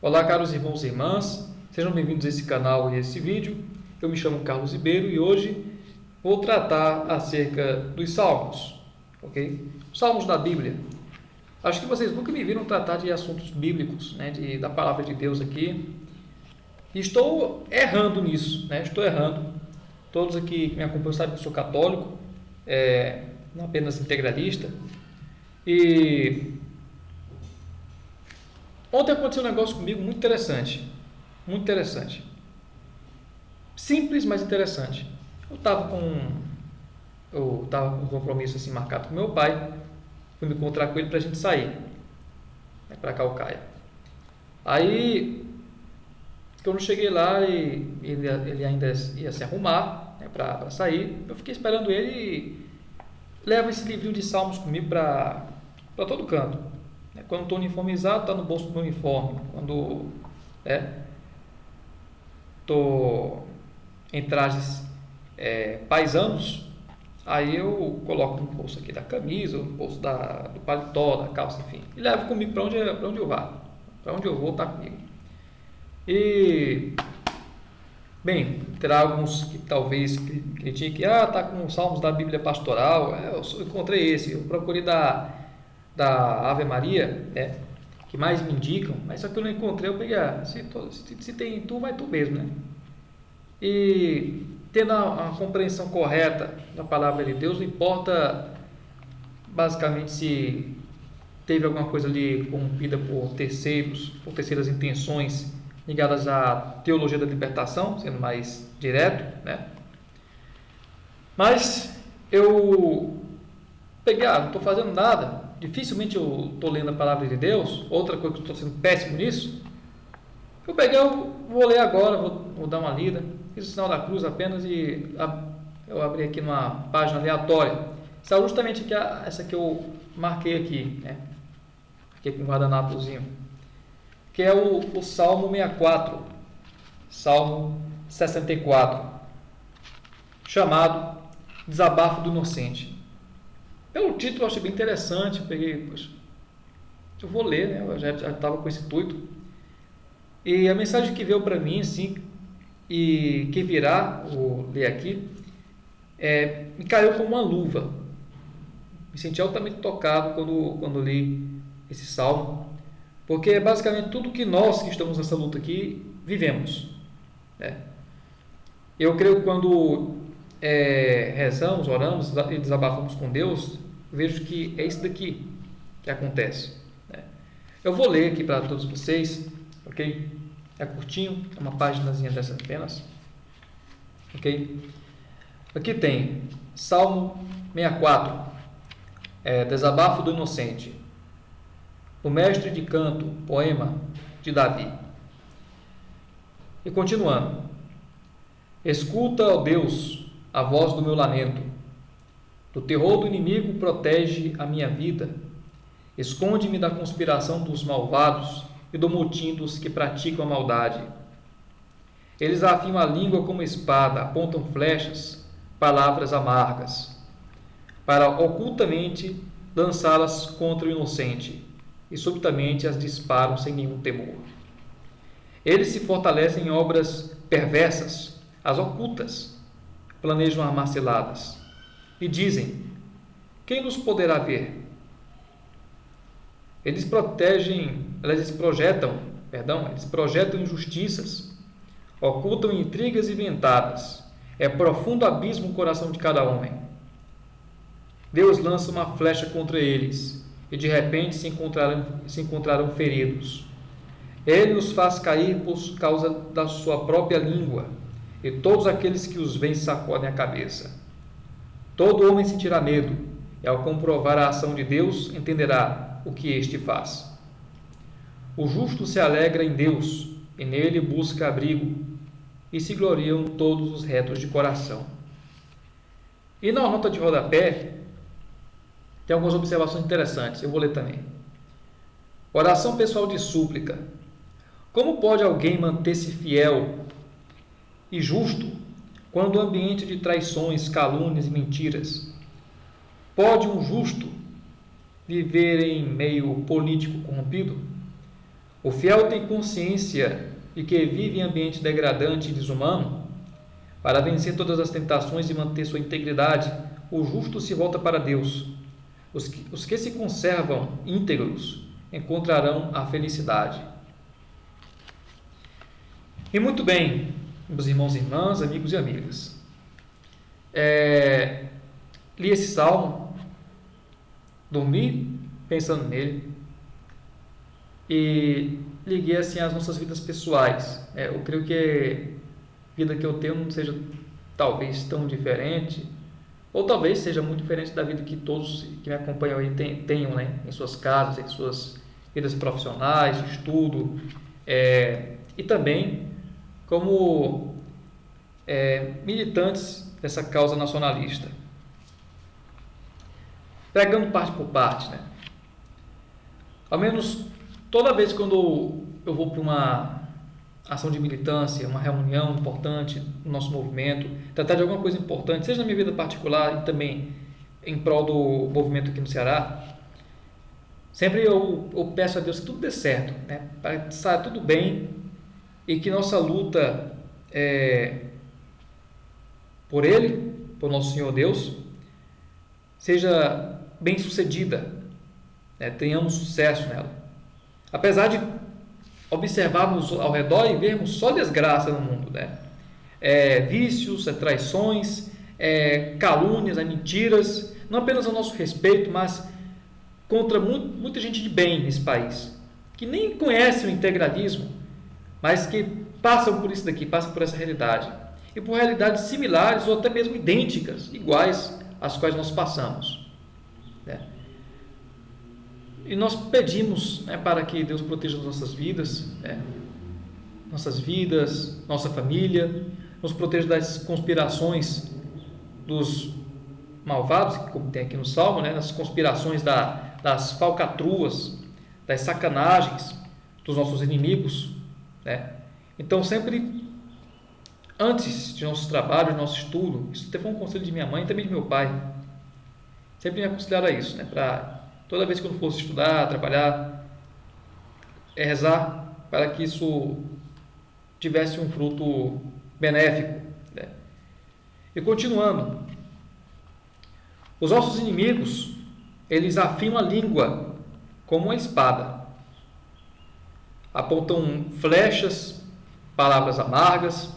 Olá, caros irmãos e irmãs, sejam bem-vindos a esse canal e a esse vídeo. Eu me chamo Carlos Ribeiro e hoje vou tratar acerca dos Salmos, ok? Os Salmos da Bíblia. Acho que vocês nunca me viram tratar de assuntos bíblicos, né, da palavra de Deus aqui. E estou errando nisso, né? Estou errando. Todos aqui que me acompanham sabem que eu sou católico, não apenas integralista. E ontem aconteceu um negócio comigo muito interessante. Muito interessante. Simples, mas interessante. Eu estava com um compromisso assim marcado com meu pai. Fui me encontrar com ele para a gente sair, né, para Calcaia. Aí, quando eu cheguei lá e ele ainda ia se arrumar, né, para sair, eu fiquei esperando ele e levo esse livrinho de Salmos comigo para todo canto. Quando estou uniformizado, está no bolso do meu uniforme. Quando estou em trajes paisanos, aí eu coloco no bolso aqui da camisa, no bolso do paletó, da calça, enfim. E levo comigo para onde eu vá. Para onde eu vou, está comigo. E, bem, terá alguns que talvez critiquem, está com os Salmos da Bíblia Pastoral. Eu encontrei esse, eu procurei da Ave Maria, né, que mais me indicam, mas só que eu não encontrei. Eu peguei, se tem tu, vai tu mesmo, né? E tendo a compreensão correta da palavra de Deus, não importa basicamente se teve alguma coisa ali corrompida por terceiras intenções ligadas à teologia da libertação, sendo mais direto, né? Mas eu peguei, não estou fazendo nada, dificilmente eu estou lendo a palavra de Deus. Outra coisa que eu estou sendo péssimo nisso, eu peguei, eu vou ler agora, vou dar uma lida, fiz o sinal da cruz apenas e eu abri aqui numa página aleatória. Essa é justamente aqui, essa que eu marquei aqui, né? Aqui com um guardanapozinho, que é o Salmo 64, Salmo 64, chamado Desabafo do Inocente. Pelo título eu achei bem interessante, eu peguei, poxa, eu vou ler, né? Eu já estava com esse intuito. E a mensagem que veio para mim, assim, e que virá, vou ler aqui, me caiu como uma luva. Me senti altamente tocado quando li esse salmo, porque é basicamente tudo que nós que estamos nessa luta aqui vivemos, né? Eu creio que quando rezamos, oramos e desabafamos com Deus, vejo que é isso daqui que acontece, né? Eu vou ler aqui para todos vocês, ok? É curtinho, é uma paginazinha dessa apenas, ok? Aqui tem Salmo 64, Desabafo do Inocente, o mestre de canto, poema de Davi. E continuando: escuta, ó Deus, a voz do meu lamento. Do terror do inimigo protege a minha vida. Esconde-me da conspiração dos malvados e do motim dos que praticam a maldade. Eles afiam a língua como espada, apontam flechas, palavras amargas, para ocultamente lançá-las contra o inocente, e subitamente as disparam sem nenhum temor. Eles se fortalecem em obras perversas, as ocultas, planejam armar ciladas, e dizem: quem nos poderá ver? Eles projetam injustiças, ocultam intrigas inventadas. É profundo abismo o coração de cada homem. Deus lança uma flecha contra eles, e de repente se encontrarão feridos. Ele os faz cair por causa da sua própria língua, e todos aqueles que os veem sacodem a cabeça. Todo homem sentirá medo, e ao comprovar a ação de Deus, entenderá o que este faz. O justo se alegra em Deus, e nele busca abrigo, e se gloriam todos os retos de coração. E na nota de rodapé tem algumas observações interessantes, eu vou ler também. Oração pessoal de súplica. Como pode alguém manter-se fiel e justo quando o ambiente de traições, calúnias e mentiras? Pode um justo viver em meio político corrompido? O fiel tem consciência de que vive em ambiente degradante e desumano. Para vencer todas as tentações e manter sua integridade, o justo se volta para Deus. Os que se conservam íntegros encontrarão a felicidade. E muito bem, meus irmãos e irmãs, amigos e amigas. Li esse salmo, dormi pensando nele e liguei assim às nossas vidas pessoais. Eu creio que a vida que eu tenho não seja talvez tão diferente, ou talvez seja muito diferente da vida que todos que me acompanham aí tenham, né? Em suas casas, em suas vidas profissionais, de estudo, e também como militantes dessa causa nacionalista. Pegando parte por parte, né? Ao menos toda vez quando eu vou para uma ação de militância, uma reunião importante no nosso movimento, tratar de alguma coisa importante, seja na minha vida particular e também em prol do movimento aqui no Ceará, sempre eu peço a Deus que tudo dê certo, né? Para que saia tudo bem e que nossa luta por Ele, por nosso Senhor Deus, seja bem sucedida, né? Tenhamos sucesso nela. Apesar de observarmos ao redor e vermos só desgraça no mundo, né? Vícios, traições, calúnias, mentiras, não apenas ao nosso respeito, mas contra muita gente de bem nesse país, que nem conhece o integralismo, mas que passam por isso daqui, passam por essa realidade, e por realidades similares ou até mesmo idênticas, iguais às quais nós passamos, né? E nós pedimos, né, para que Deus proteja as nossas vidas, né? Nossa família, nos proteja das conspirações dos malvados, como tem aqui no Salmo, né? Das conspirações das falcatruas, das sacanagens dos nossos inimigos, né? Então, sempre antes de nossos trabalhos, de nosso estudo, isso até foi um conselho de minha mãe e também de meu pai, sempre me aconselharam a isso, né? Para toda vez que eu fosse estudar, trabalhar, rezar para que isso tivesse um fruto benéfico, né? E continuando, os nossos inimigos, eles afiam a língua como uma espada, apontam flechas, palavras amargas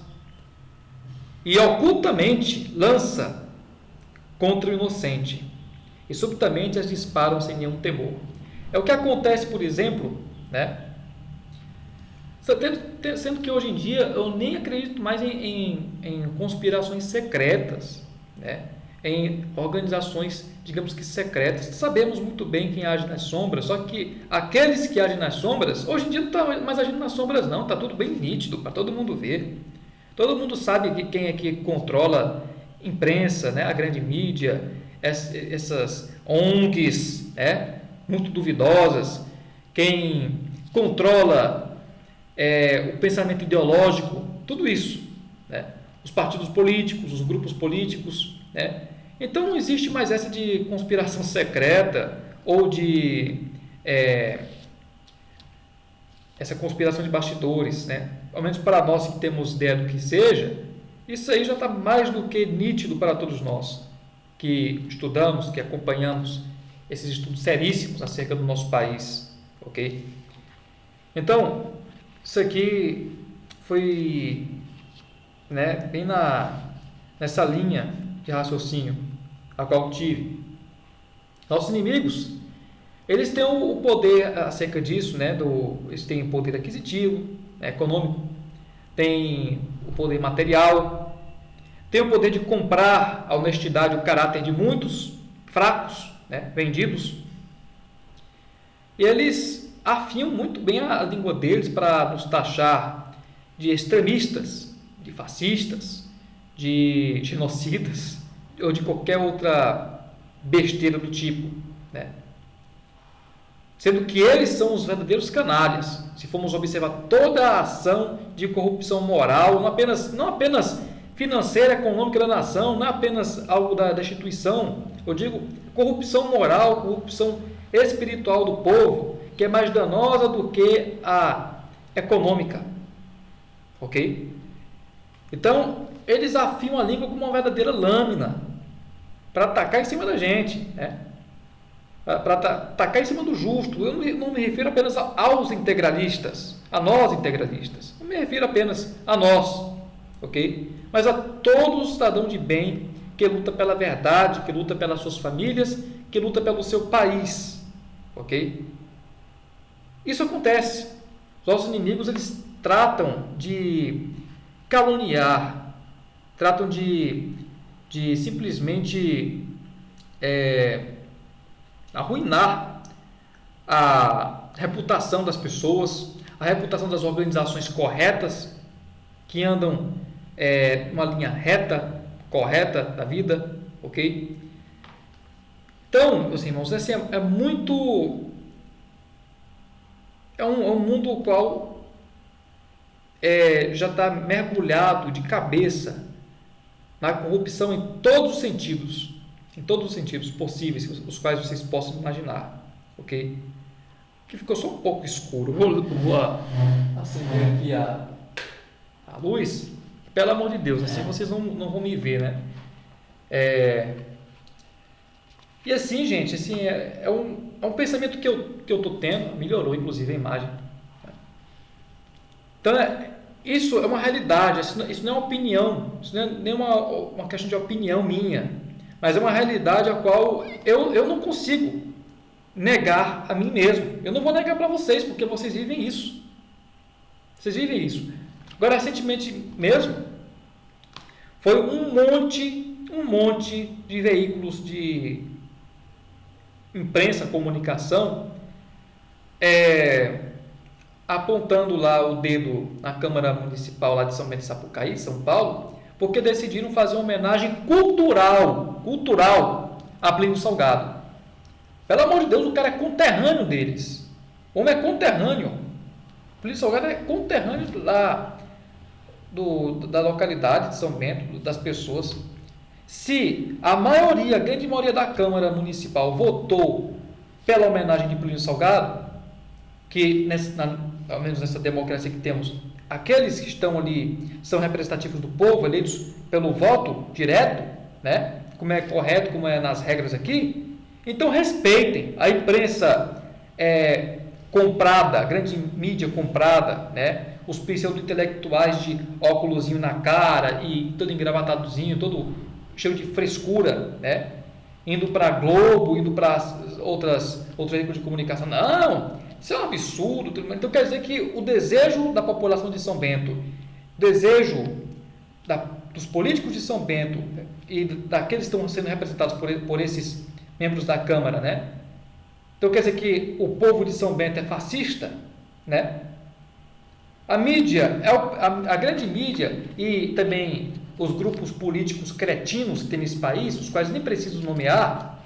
e ocultamente lança contra o inocente e subitamente as disparam sem nenhum temor. É o que acontece, por exemplo, né? Sendo que hoje em dia eu nem acredito mais em conspirações secretas, né? Em organizações, digamos que secretas. Sabemos muito bem quem age nas sombras, só que aqueles que agem nas sombras, hoje em dia não está mais agindo nas sombras não, está tudo bem nítido, para todo mundo ver. Todo mundo sabe que quem é que controla a imprensa, né? A grande mídia, essas ONGs, né? Muito duvidosas, quem controla o pensamento ideológico, tudo isso, né? Os partidos políticos, os grupos políticos, né? Então não existe mais essa de conspiração secreta ou de essa conspiração de bastidores, né? Ao menos para nós que temos ideia do que seja, isso aí já está mais do que nítido para todos nós que estudamos, que acompanhamos esses estudos seríssimos acerca do nosso país, ok? Então, isso aqui foi, né, bem nessa linha de raciocínio a qual tive. Nossos inimigos, eles têm o poder acerca disso, né? Eles têm poder aquisitivo, econômico, têm o poder material, têm o poder de comprar a honestidade e o caráter de muitos fracos, né, vendidos. E eles afiam muito bem a língua deles para nos taxar de extremistas, de fascistas, de genocidas ou de qualquer outra besteira do tipo, né? Sendo que eles são os verdadeiros canalhas, se formos observar toda a ação de corrupção moral, não apenas financeira, econômica da nação, não é apenas algo da instituição, eu digo corrupção moral, corrupção espiritual do povo, que é mais danosa do que a econômica, ok? Então, eles afiam a língua como uma verdadeira lâmina para atacar em cima da gente, né? Para atacar em cima do justo. Eu não me refiro apenas aos integralistas, a nós integralistas, não me refiro apenas a nós, ok? Mas a todo cidadão de bem que luta pela verdade, que luta pelas suas famílias, que luta pelo seu país, ok? Isso acontece. Os nossos inimigos, eles tratam de caluniar, tratam de simplesmente arruinar a reputação das pessoas, a reputação das organizações corretas, que andam numa linha reta, correta da vida, ok? Então, meus irmãos, esse é muito... É um mundo o qual já está mergulhado de cabeça na corrupção em todos os sentidos possíveis, os quais vocês possam imaginar, ok? Que ficou só um pouco escuro. Vou acender aqui a luz, pelo amor de Deus, assim vocês não vão me ver, né? E assim, gente, assim, é um pensamento que eu estou tendo, melhorou inclusive a imagem. Então, isso é uma realidade, isso não é uma opinião, isso não é nem uma questão de opinião minha, mas é uma realidade a qual eu não consigo negar a mim mesmo. Eu não vou negar para vocês, porque vocês vivem isso. Vocês vivem isso. Agora, recentemente mesmo, foi um monte de veículos de imprensa, comunicação, apontando lá o dedo na Câmara Municipal lá de São Bento de Sapucaí, São Paulo, porque decidiram fazer uma homenagem cultural a Plínio Salgado. Pelo amor de Deus, o cara é conterrâneo deles. O homem é conterrâneo. Plínio Salgado é conterrâneo lá da localidade de São Bento, das pessoas. Se a grande maioria da Câmara Municipal votou pela homenagem de Plínio Salgado, que ao menos nessa democracia que temos, aqueles que estão ali são representativos do povo, eleitos pelo voto direto, né? Como é correto, como é nas regras aqui, então respeitem a imprensa comprada, a grande mídia comprada, né? Os pseudo-intelectuais de óculosinho na cara e todo engravatadozinho, todo cheio de frescura, né? Indo para a Globo, indo para outros veículos de comunicação. Não! Isso é um absurdo. Então quer dizer que o desejo da população de São Bento, o desejo dos políticos de São Bento e daqueles que estão sendo representados por esses membros da Câmara, né? Então quer dizer que o povo de São Bento é fascista, né? A mídia, a grande mídia e também os grupos políticos cretinos que tem nesse país, os quais nem preciso nomear,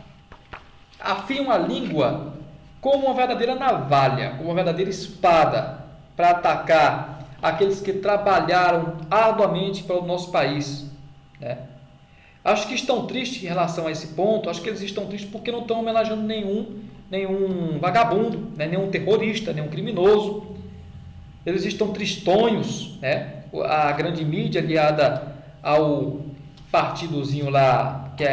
afiam a língua como uma verdadeira navalha, como uma verdadeira espada para atacar aqueles que trabalharam arduamente para o nosso país, né? Acho que estão tristes em relação a esse ponto, acho que eles estão tristes porque não estão homenageando nenhum vagabundo, né? Nenhum terrorista, nenhum criminoso. Eles estão tristonhos, né? A grande mídia aliada ao partidozinho lá, que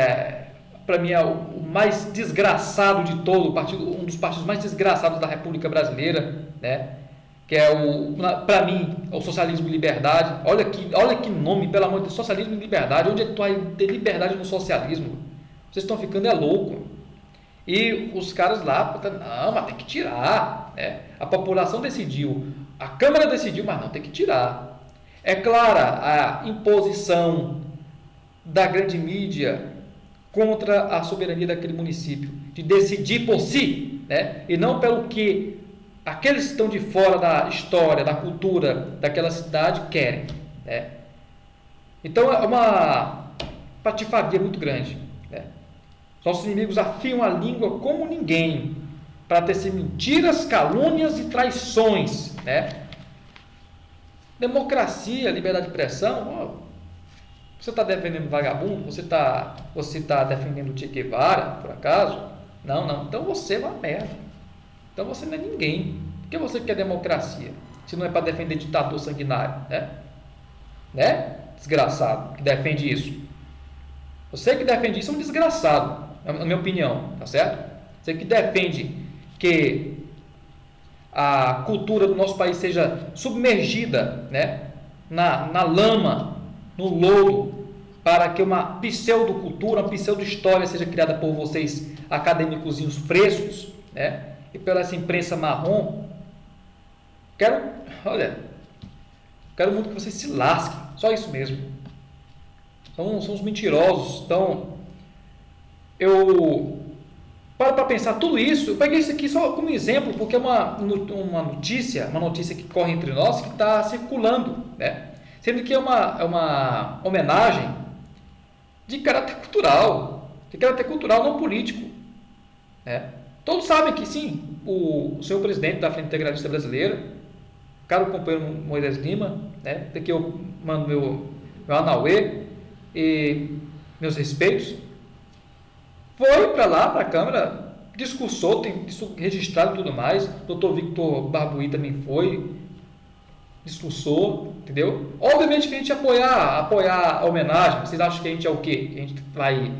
para mim é o mais desgraçado de todo, um dos partidos mais desgraçados da República Brasileira, né? Que é para mim, o Socialismo e Liberdade. Olha que nome, pelo amor de Deus, Socialismo e Liberdade. Onde é que tu vai ter liberdade no socialismo? Vocês estão ficando louco. E os caras lá, não, mas tem que tirar, né? A população decidiu, a Câmara decidiu, mas não, tem que tirar. É clara a imposição da grande mídia contra a soberania daquele município, de decidir por si, né? E não pelo que aqueles que estão de fora da história, da cultura daquela cidade querem, né? Então é uma patifaria muito grande, né? Nossos inimigos afiam a língua como ninguém para tecer mentiras, calúnias e traições, né? Democracia, liberdade de expressão. Você está defendendo vagabundo? Você está defendendo o Che Guevara, por acaso? Não. Então você é uma merda. Então você não é ninguém. Por que você quer democracia? Se não é para defender ditador sanguinário, né? Desgraçado, que defende isso. Você que defende isso é um desgraçado, na minha opinião, tá certo? Você que defende que a cultura do nosso país seja submergida, né, na lama, no lodo, para que uma pseudocultura, uma pseudo-história seja criada por vocês acadêmicozinhos frescos, né, e pela essa imprensa marrom. Quero muito que vocês se lasquem, só isso mesmo. São os mentirosos. Então, eu paro para pensar tudo isso. Eu peguei isso aqui só como exemplo, porque é uma notícia que corre entre nós, que está circulando, né? Sendo que é uma homenagem de caráter cultural, não político, né? Todos sabem que sim, o senhor presidente da Frente Integralista Brasileira, caro companheiro Moisés Lima, né? Daqui eu mando meu anauê e meus respeitos, foi para lá, para a Câmara, discursou, tem isso registrado e tudo mais. O doutor Victor Barbuí também foi, discursou, entendeu? Obviamente que a gente apoiar a homenagem. Vocês acham que a gente é o quê? Que a gente vai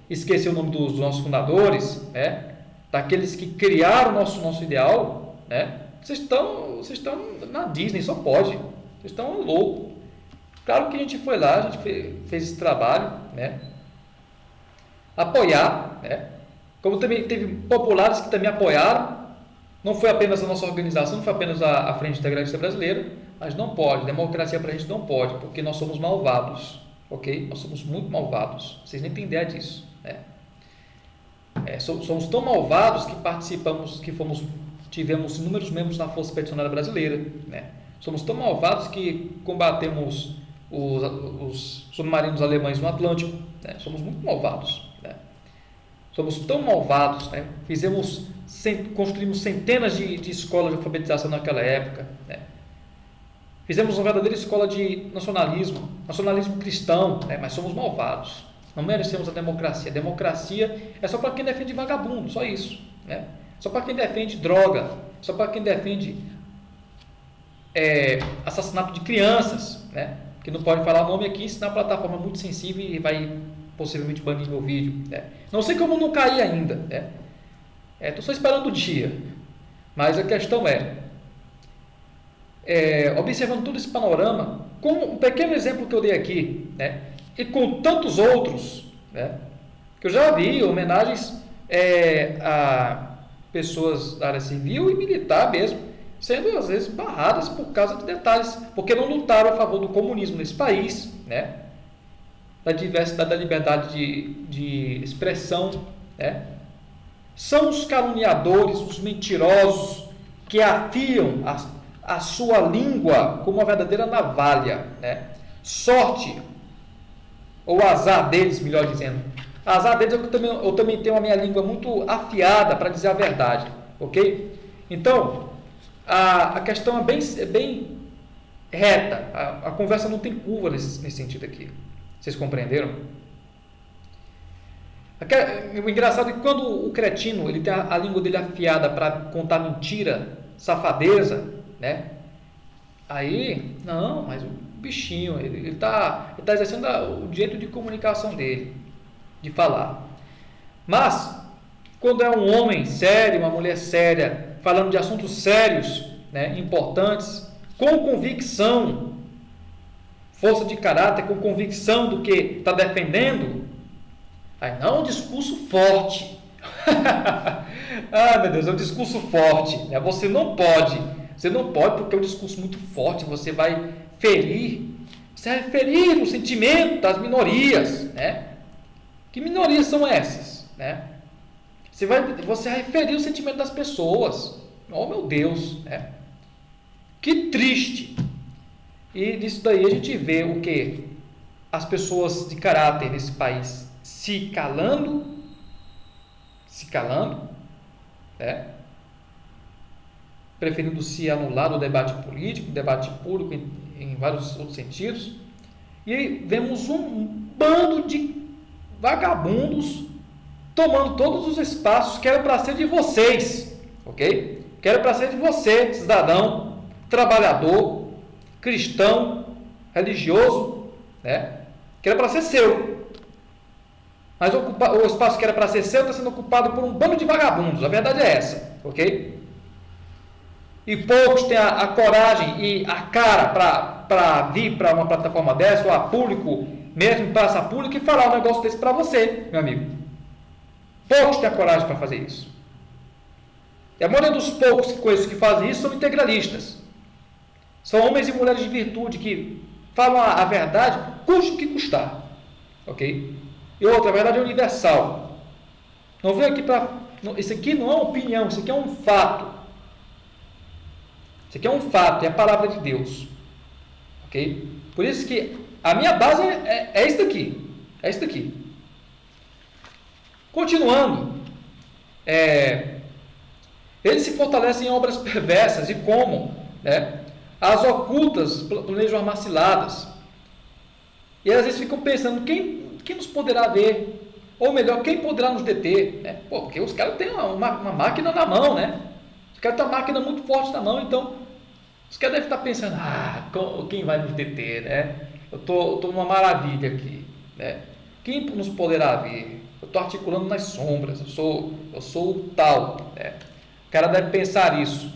esquecer o nome dos nossos fundadores, né? Daqueles que criaram o nosso ideal, né? Vocês estão na Disney, só pode. Vocês estão loucos. Claro que a gente foi lá, a gente fez esse trabalho, né? Apoiar, né? Como também teve populares que também apoiaram. Não foi apenas a nossa organização, não foi apenas a Frente Integralista Brasileira, mas não pode. Democracia para a gente não pode, porque nós somos malvados, ok? Nós somos muito malvados. Vocês nem têm ideia disso, né? Somos tão malvados que tivemos inúmeros membros na Força Expedicionária Brasileira, né? Somos tão malvados que combatemos os submarinos alemães no Atlântico, né? Somos muito malvados, né? Somos tão malvados, né? Construímos centenas de escolas de alfabetização naquela época, né? Fizemos uma verdadeira escola de nacionalismo cristão, né? Mas somos malvados. Não merecemos a democracia. A democracia é só para quem defende vagabundo, só isso, né? Só para quem defende droga, só para quem defende assassinato de crianças, né? Que não pode falar o nome aqui, senão a plataforma é muito sensível e vai possivelmente banir meu vídeo, né? Não sei como não cair ainda, né? Estou só esperando o dia, mas a questão observando todo esse panorama, com um pequeno exemplo que eu dei aqui, né? E com tantos outros, né? Que eu já vi homenagens a pessoas da área civil e militar mesmo, sendo às vezes barradas por causa de detalhes, porque não lutaram a favor do comunismo nesse país, né? Da diversidade, da liberdade de expressão, né? São os caluniadores, os mentirosos que afiam a sua língua como uma verdadeira navalha, né? Sorte ou azar deles, melhor dizendo. Azar deles é que eu também tenho a minha língua muito afiada para dizer a verdade, ok? Então, a questão é bem reta, a conversa não tem curva nesse sentido aqui. Vocês compreenderam? O engraçado é que quando o cretino ele tem a língua dele afiada para contar mentira, safadeza, né? Aí, não, mas o bichinho, ele tá exercendo o direito de comunicação dele, de falar. Mas, quando é um homem sério, uma mulher séria, falando de assuntos sérios, né, importantes, com convicção, força de caráter, com convicção do que está defendendo, aí não é um discurso forte. Ah, meu Deus, é um discurso forte, né? Você não pode porque é um discurso muito forte, você vai ferir o sentimento das minorias, né? Que minorias são essas, né? Você vai ferir o sentimento das pessoas. Oh, meu Deus, né? Que triste. E nisso daí a gente vê o que? As pessoas de caráter nesse país se calando, né? Preferindo se anular do debate político, debate público em vários outros sentidos. E aí vemos um bando de vagabundos tomando todos os espaços que eram para ser de vocês, ok? Quero para ser de você, cidadão, trabalhador, cristão, religioso, né? Quero para ser seu. Mas o espaço que era para ser seu está sendo ocupado por um bando de vagabundos. A verdade é essa, ok? E poucos têm a coragem e a cara para vir para uma plataforma dessa, ou a público, mesmo em praça pública, e falar um negócio desse para você, meu amigo. Poucos têm a coragem para fazer isso. E a maioria dos poucos que conheço que fazem isso são integralistas. São homens e mulheres de virtude que falam a verdade, custe o que custar. Ok? E outra, a verdade é universal. Não venho aqui para... Isso aqui não é uma opinião, isso aqui é um fato. Isso aqui é um fato, é a palavra de Deus. Ok? Por isso que a minha base é isso daqui. É isso daqui. Continuando. Eles se fortalecem em obras perversas e como? Né? As ocultas planejam armar ciladas. E às vezes ficam pensando, quem nos poderá ver? Ou melhor, quem poderá nos deter? Né? Porque os caras têm uma máquina na mão, né? Os caras têm uma máquina muito forte na mão, então os caras devem estar pensando, quem vai nos deter, né? Eu estou numa maravilha aqui, né? Quem nos poderá ver? Eu estou articulando nas sombras, eu sou o tal, né? O cara deve pensar isso.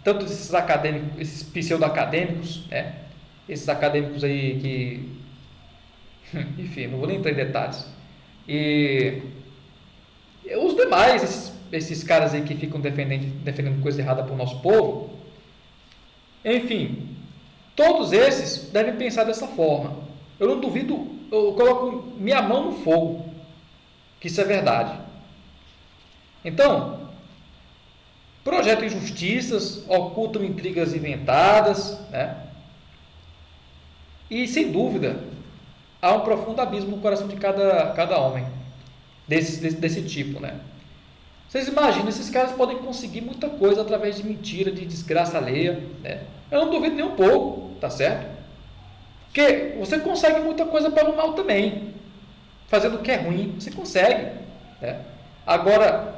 Tanto esses acadêmicos, esses pseudo-acadêmicos, né? Esses acadêmicos aí que... Enfim, não vou nem entrar em detalhes. E os demais, esses caras aí que ficam defendendo coisa errada para o nosso povo, enfim, todos esses devem pensar dessa forma. Eu não duvido, eu coloco minha mão no fogo, que isso é verdade. Então, projetam injustiças, ocultam intrigas inventadas, né? E, sem dúvida, há um profundo abismo no coração de cada homem desse tipo, né? Vocês imaginam, esses caras podem conseguir muita coisa através de mentira, de desgraça alheia, né? Eu não duvido nem um pouco, tá certo? Porque você consegue muita coisa pelo mal também, fazendo o que é ruim, você consegue, né? Agora,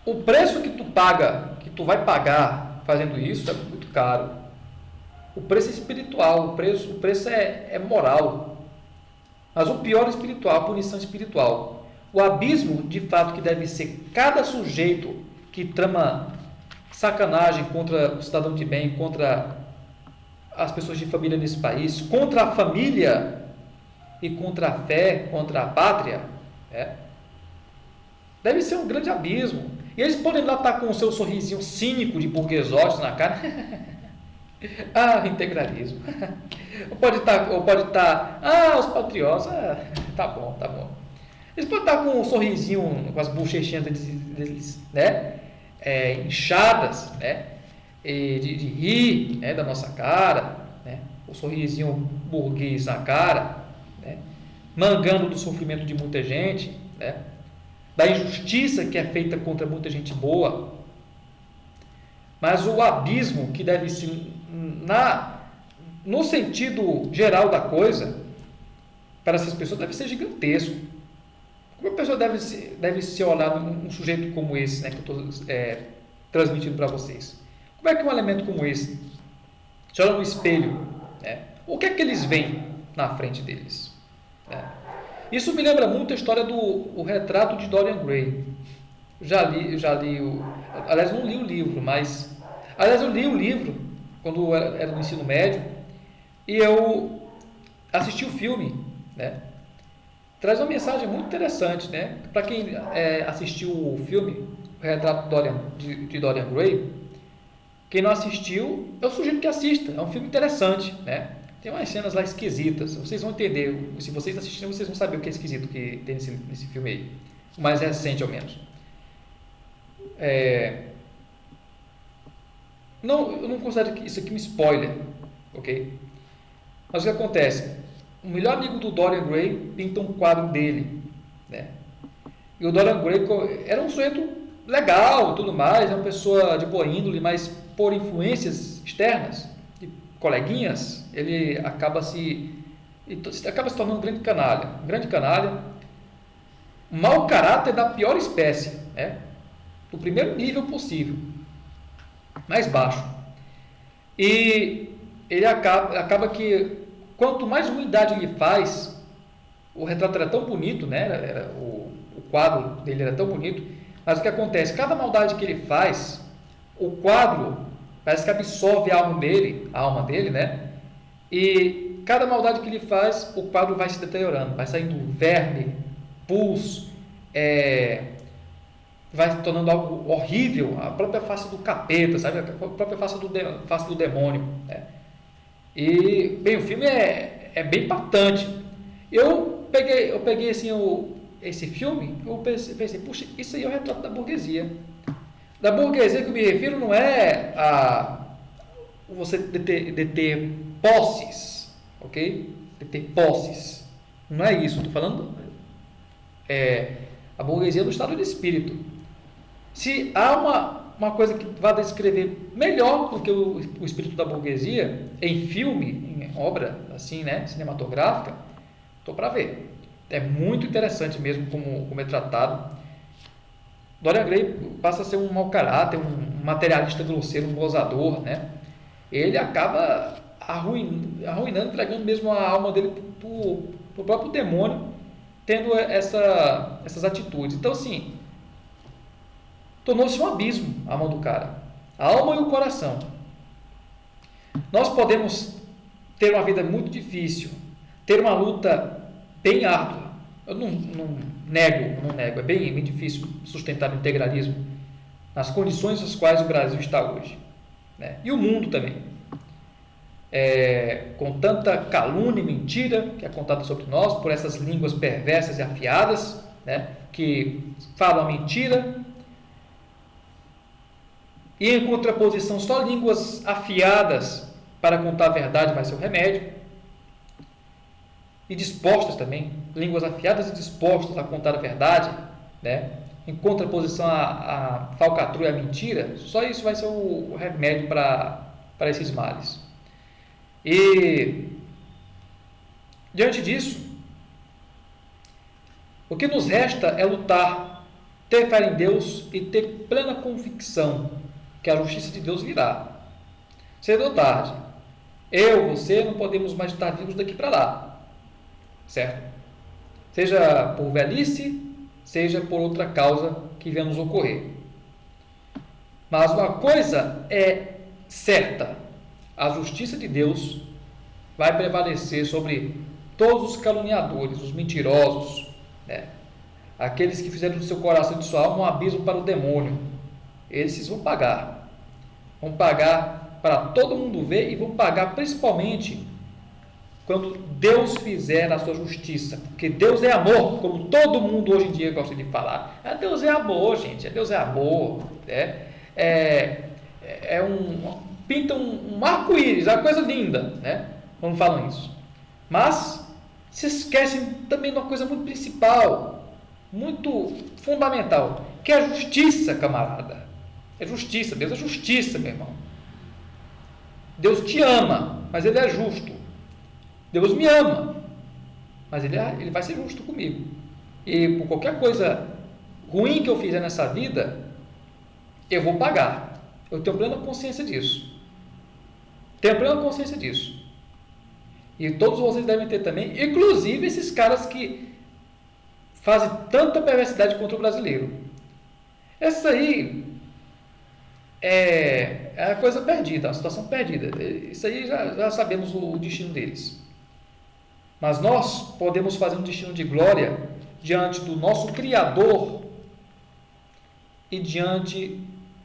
o preço que tu vai pagar fazendo isso é muito caro. O preço é espiritual, o preço é moral. Mas o pior é espiritual, a punição espiritual. O abismo, de fato, que deve ser cada sujeito que trama sacanagem contra o cidadão de bem, contra as pessoas de família nesse país, contra a família e contra a fé, contra a pátria, deve ser um grande abismo. E eles podem lá estar com o seu sorrisinho cínico de burguesote na cara. Integralismo. Ou pode estar, os patriotas, tá bom. Eles podem estar com um sorrisinho, com as bochechinhas deles, né? Inchadas, né? De rir, né? Da nossa cara, né? O sorrisinho burguês na cara, né? Mangando do sofrimento de muita gente, né? Da injustiça que é feita contra muita gente boa. Mas o abismo que deve ser, no sentido geral da coisa, para essas pessoas deve ser gigantesco. Como a pessoa deve se olhar um sujeito como esse, né, que eu estou transmitindo para vocês? Como é que um elemento como esse se olha no espelho, né? O que é que eles veem na frente deles? Né? Isso me lembra muito a história do retrato de Dorian Gray. Já li aliás, não li o livro, mas... Aliás, eu li o livro quando era no ensino médio e eu assisti o filme, né? Traz uma mensagem muito interessante, né? Para quem assistiu o filme, o retrato de Dorian Gray, quem não assistiu, eu sugiro que assista. É um filme interessante, né? Tem umas cenas lá esquisitas. Vocês vão entender. Se vocês assistirem, vocês vão saber o que é esquisito que tem nesse filme aí. O mais recente, ao menos. Eu não considero que isso aqui um spoiler, ok? Mas o que acontece? O melhor amigo do Dorian Gray pinta um quadro dele, né? E o Dorian Gray era um sujeito legal, tudo mais, é uma pessoa de boa índole, mas por influências externas, de coleguinhas, ele acaba se tornando um grande canalha, um mau caráter da pior espécie, né? do primeiro nível possível, mais baixo. E ele acaba que, quanto mais ruindade ele faz, o retrato era tão bonito, né? O quadro dele era tão bonito, mas o que acontece? Cada maldade que ele faz, o quadro parece que absorve a alma dele, né? E cada maldade que ele faz, o quadro vai se deteriorando, vai saindo verme, pus, vai se tornando algo horrível, a própria face do capeta, sabe? A própria face do demônio, né? E, bem, o filme é bem impactante. Eu peguei assim, esse filme, eu pensei, puxa, isso aí é o retrato da burguesia. Da burguesia que eu me refiro não é a você deter posses, ok? Deter posses. Não é isso, estou falando a burguesia do estado de espírito. Se há uma coisa que vá descrever melhor do que o espírito da burguesia em filme, em obra assim, né, cinematográfica, estou para ver. É muito interessante mesmo como é tratado. Dorian Gray passa a ser um mau caráter, um materialista grosseiro, um gozador, né? Ele acaba arruinando, entregando mesmo a alma dele para o próprio demônio, tendo essas atitudes. Então, assim, tornou-se um abismo a mão do cara, a alma e o coração. Nós podemos ter uma vida muito difícil, ter uma luta bem árdua. Eu não nego, é bem difícil sustentar o integralismo nas condições nas quais o Brasil está hoje, né? E o mundo também, com tanta calúnia e mentira que é contada sobre nós por essas línguas perversas e afiadas, né, que falam a mentira, e em contraposição só línguas afiadas para contar a verdade vai ser o remédio, e dispostas também, línguas afiadas e dispostas a contar a verdade, né? Em contraposição à falcatrua e à mentira, só isso vai ser o remédio para esses males. E, diante disso, o que nos resta é lutar, ter fé em Deus e ter plena convicção que a justiça de Deus virá. Cedo ou tarde, você não podemos mais estar vivos daqui para lá. Certo? Seja por velhice, seja por outra causa que venha nos ocorrer. Mas uma coisa é certa: a justiça de Deus vai prevalecer sobre todos os caluniadores, os mentirosos, né? Aqueles que fizeram do seu coração e de sua alma um abismo para o demônio. Esses vão pagar. Vão pagar para todo mundo ver e vão pagar principalmente quando Deus fizer a sua justiça, porque Deus é amor, como todo mundo hoje em dia gosta de falar. Deus é amor, gente, Deus é amor, né? Pinta um arco-íris, é uma coisa linda, né? Quando falam isso. Mas se esquecem também de uma coisa muito principal, muito fundamental, que é a justiça, camarada. É justiça, Deus é justiça, meu irmão. Deus te ama, mas Ele é justo. Deus me ama, mas ele vai ser justo comigo. E por qualquer coisa ruim que eu fizer nessa vida, eu vou pagar. Eu tenho plena consciência disso. E todos vocês devem ter também, inclusive esses caras que fazem tanta perversidade contra o brasileiro. Essa aí é a coisa perdida, a situação perdida. Isso aí já sabemos o destino deles. Mas nós podemos fazer um destino de glória diante do nosso Criador e diante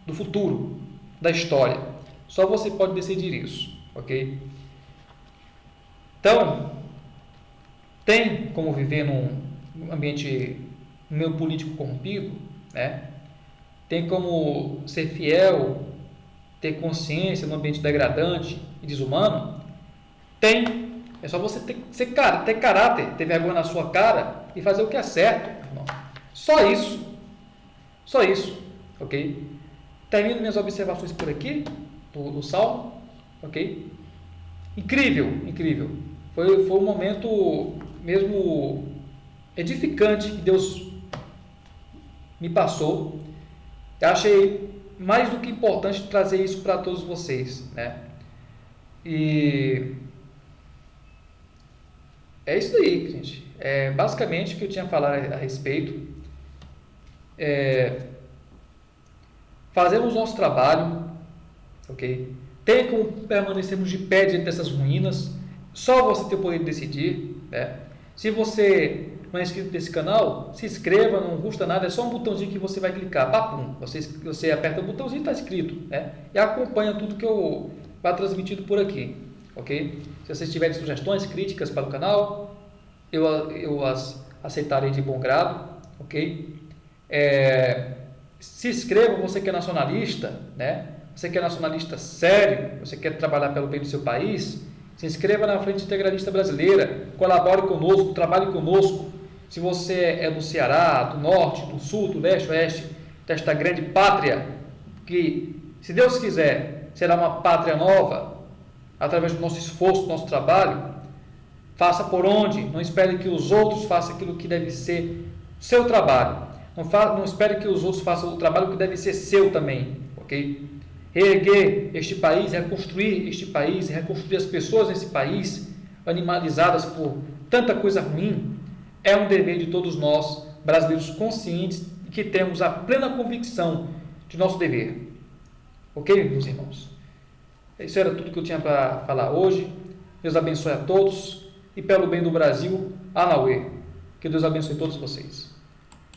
do futuro, da história. Só você pode decidir isso, ok? Então, tem como viver num ambiente, no meio político corrompido, né? Tem como ser fiel, ter consciência num ambiente degradante e desumano? Tem. É só você ter caráter, ter vergonha na sua cara e fazer o que é certo, irmão. Só isso, ok? Termino minhas observações por aqui, do Salmo, ok? Incrível. Foi um momento mesmo edificante que Deus me passou. Eu achei mais do que importante trazer isso para todos vocês, né? E é isso aí, gente. É basicamente o que eu tinha a falar a respeito. Fazemos nosso trabalho, ok? Tem como permanecermos de pé diante dessas ruínas. Só você tem o poder de decidir, né? Se você não é inscrito nesse canal, se inscreva, não custa nada, é só um botãozinho que você vai clicar, papum, você aperta o botãozinho e está inscrito, né? E acompanha tudo que eu vou transmitido por aqui, ok? Se vocês tiverem sugestões, críticas para o canal, eu as aceitarei de bom grado, ok? Se inscreva, você que é nacionalista, né? Você que é nacionalista sério, você quer trabalhar pelo bem do seu país, se inscreva na Frente Integralista Brasileira, colabore conosco, trabalhe conosco. Se você é do Ceará, do Norte, do Sul, do Leste, Oeste, desta grande pátria, que, se Deus quiser, será uma pátria nova, através do nosso esforço, do nosso trabalho, faça por onde, não espere que os outros façam aquilo que deve ser seu trabalho. Não espere que os outros façam o trabalho que deve ser seu também, ok? Reerguer este país, reconstruir este país, reconstruir as pessoas nesse país, animalizadas por tanta coisa ruim, é um dever de todos nós, brasileiros conscientes, que temos a plena convicção de nosso dever. Ok, meus irmãos? Isso era tudo que eu tinha para falar hoje. Deus abençoe a todos e pelo bem do Brasil, Anauê. Que Deus abençoe todos vocês.